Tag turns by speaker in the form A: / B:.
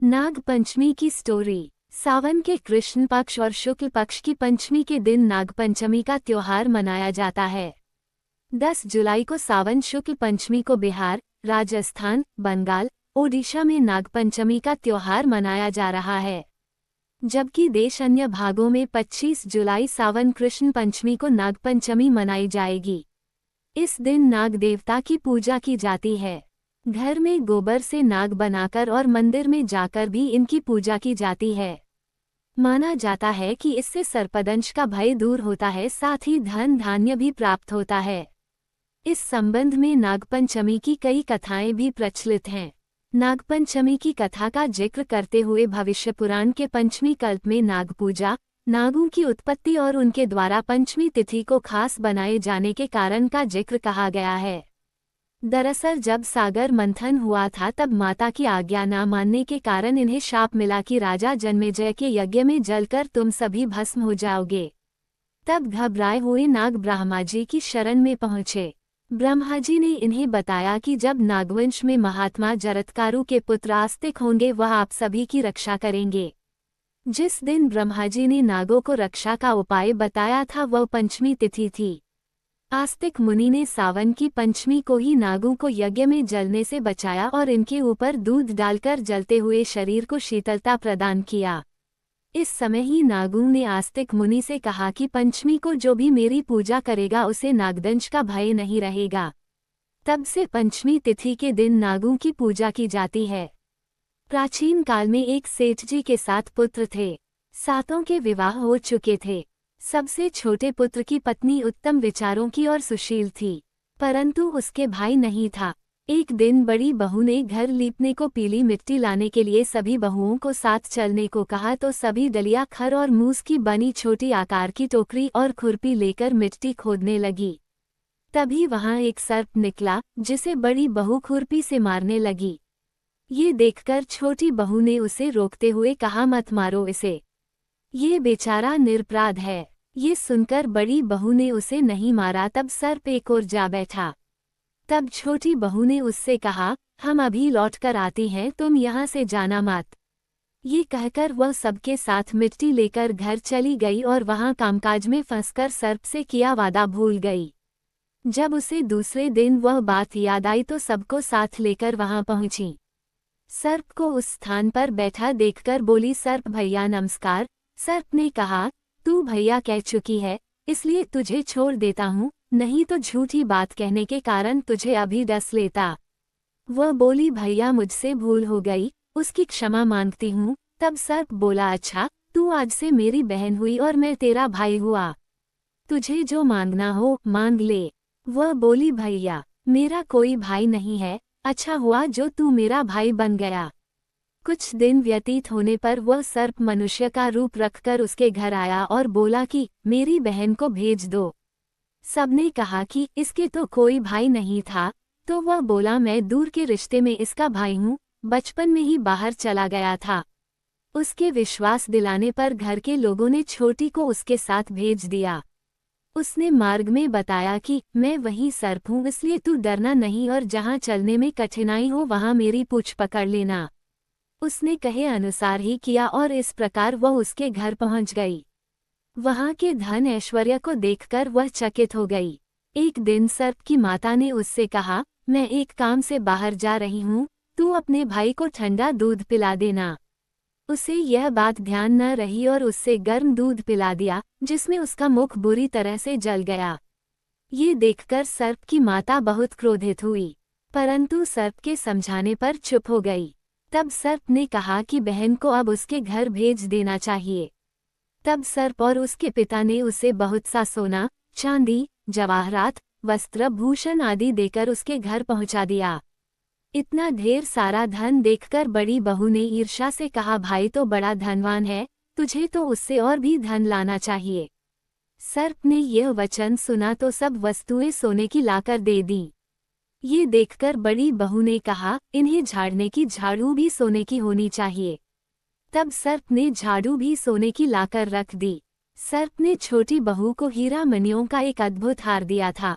A: नाग पंचमी की स्टोरी। सावन के कृष्ण पक्ष और शुक्ल पक्ष की पंचमी के दिन नाग पंचमी का त्योहार मनाया जाता है। 10 जुलाई को सावन शुक्ल पंचमी को बिहार, राजस्थान, बंगाल, ओडिशा में नाग पंचमी का त्योहार मनाया जा रहा है, जबकि देश अन्य भागों में 25 जुलाई सावन कृष्ण पंचमी को नाग पंचमी मनाई जाएगी। इस दिन नाग देवता की पूजा की जाती है। घर में गोबर से नाग बनाकर और मंदिर में जाकर भी इनकी पूजा की जाती है। माना जाता है कि इससे सर्पदंश का भय दूर होता है, साथ ही धन धान्य भी प्राप्त होता है। इस संबंध में नागपंचमी की कई कथाएं भी प्रचलित हैं। नागपंचमी की कथा का जिक्र करते हुए भविष्य पुराण के पंचमी कल्प में नाग पूजा, नागों की उत्पत्ति और उनके द्वारा पंचमी तिथि को खास बनाए जाने के कारण का जिक्र कहा गया है। दरअसल जब सागर मंथन हुआ था तब माता की आज्ञा न मानने के कारण इन्हें शाप मिला कि राजा जन्मेजय के यज्ञ में जलकर तुम सभी भस्म हो जाओगे। तब घबराए हुए नाग ब्रह्मा जी की शरण में पहुँचे। ब्रह्मा जी ने इन्हें बताया कि जब नागवंश में महात्मा जरत्कारु के पुत्र आस्तिक होंगे वह आप सभी की रक्षा करेंगे। जिस दिन ब्रह्मा जी ने नागों को रक्षा का उपाय बताया था वह पंचमी तिथि थी। आस्तिक मुनि ने सावन की पंचमी को ही नागों को यज्ञ में जलने से बचाया और इनके ऊपर दूध डालकर जलते हुए शरीर को शीतलता प्रदान किया। इस समय ही नागों ने आस्तिक मुनि से कहा कि पंचमी को जो भी मेरी पूजा करेगा उसे नागदंश का भय नहीं रहेगा। तब से पंचमी तिथि के दिन नागों की पूजा की जाती है। प्राचीन काल में एक सेठ जी के 7 पुत्र थे। 7 के विवाह हो चुके थे। सबसे छोटे पुत्र की पत्नी उत्तम विचारों की और सुशील थी, परंतु उसके भाई नहीं था। एक दिन बड़ी बहू ने घर लीपने को पीली मिट्टी लाने के लिए सभी बहुओं को साथ चलने को कहा तो सभी डलिया खर और मूस की बनी छोटी आकार की टोकरी और खुरपी लेकर मिट्टी खोदने लगी। तभी वहां एक सर्प निकला जिसे बड़ी बहू खुरपी से मारने लगी। ये देखकर छोटी बहू ने उसे रोकते हुए कहा, मत मारो इसे, ये बेचारा निरपराध है। ये सुनकर बड़ी बहू ने उसे नहीं मारा। तब सर्प एक ओर जा बैठा। तब छोटी बहू ने उससे कहा, हम अभी लौटकर आती हैं, तुम यहाँ से जाना मत। ये कहकर वह सबके साथ मिट्टी लेकर घर चली गई और वहाँ कामकाज में फंसकर सर्प से किया वादा भूल गई। जब उसे दूसरे दिन वह बात याद आई तो सबको साथ लेकर वहाँ पहुँची। सर्प को उस स्थान पर बैठा देखकर बोली, सर्प भैया नमस्कार। सर्प ने कहा, तू भैया कह चुकी है इसलिए तुझे छोड़ देता हूँ, नहीं तो झूठी बात कहने के कारण तुझे अभी डस लेता। वह बोली, भैया मुझसे भूल हो गई, उसकी क्षमा मांगती हूँ। तब सर्प बोला, अच्छा तू आज से मेरी बहन हुई और मैं तेरा भाई हुआ, तुझे जो मांगना हो मांग ले। वह बोली, भैया मेरा कोई भाई नहीं है, अच्छा हुआ जो तू मेरा भाई बन गया। कुछ दिन व्यतीत होने पर वह सर्प मनुष्य का रूप रखकर उसके घर आया और बोला कि मेरी बहन को भेज दो। सबने कहा कि इसके तो कोई भाई नहीं था, तो वह बोला, मैं दूर के रिश्ते में इसका भाई हूँ, बचपन में ही बाहर चला गया था। उसके विश्वास दिलाने पर घर के लोगों ने छोटी को उसके साथ भेज दिया। उसने मार्ग में बताया कि मैं वही सर्प हूँ, इसलिए तू डरना नहीं और जहाँ चलने में कठिनाई हो वहाँ मेरी पूंछ पकड़ लेना। उसने कहे अनुसार ही किया और इस प्रकार वह उसके घर पहुंच गई। वहां के धन ऐश्वर्य को देखकर वह चकित हो गई। एक दिन सर्प की माता ने उससे कहा, मैं एक काम से बाहर जा रही हूँ, तू अपने भाई को ठंडा दूध पिला देना। उसे यह बात ध्यान न रही और उससे गर्म दूध पिला दिया, जिसमें उसका मुख बुरी तरह से जल गया। ये देखकर सर्प की माता बहुत क्रोधित हुई, परंतु सर्प के समझाने पर चुप हो गई। तब सर्प ने कहा कि बहन को अब उसके घर भेज देना चाहिए। तब सर्प और उसके पिता ने उसे बहुत सा सोना, चांदी, जवाहरात, वस्त्र, भूषण आदि देकर उसके घर पहुंचा दिया। इतना ढेर सारा धन देखकर बड़ी बहू ने ईर्ष्या से कहा, भाई तो बड़ा धनवान है, तुझे तो उससे और भी धन लाना चाहिए। सर्प ने यह वचन सुना तो सब वस्तुएं सोने की लाकर दे दी। ये देखकर बड़ी बहू ने कहा, इन्हें झाड़ने की झाड़ू भी सोने की होनी चाहिए। तब सर्प ने झाड़ू भी सोने की लाकर रख दी। सर्प ने छोटी बहू को हीरा मणियों का एक अद्भुत हार दिया था।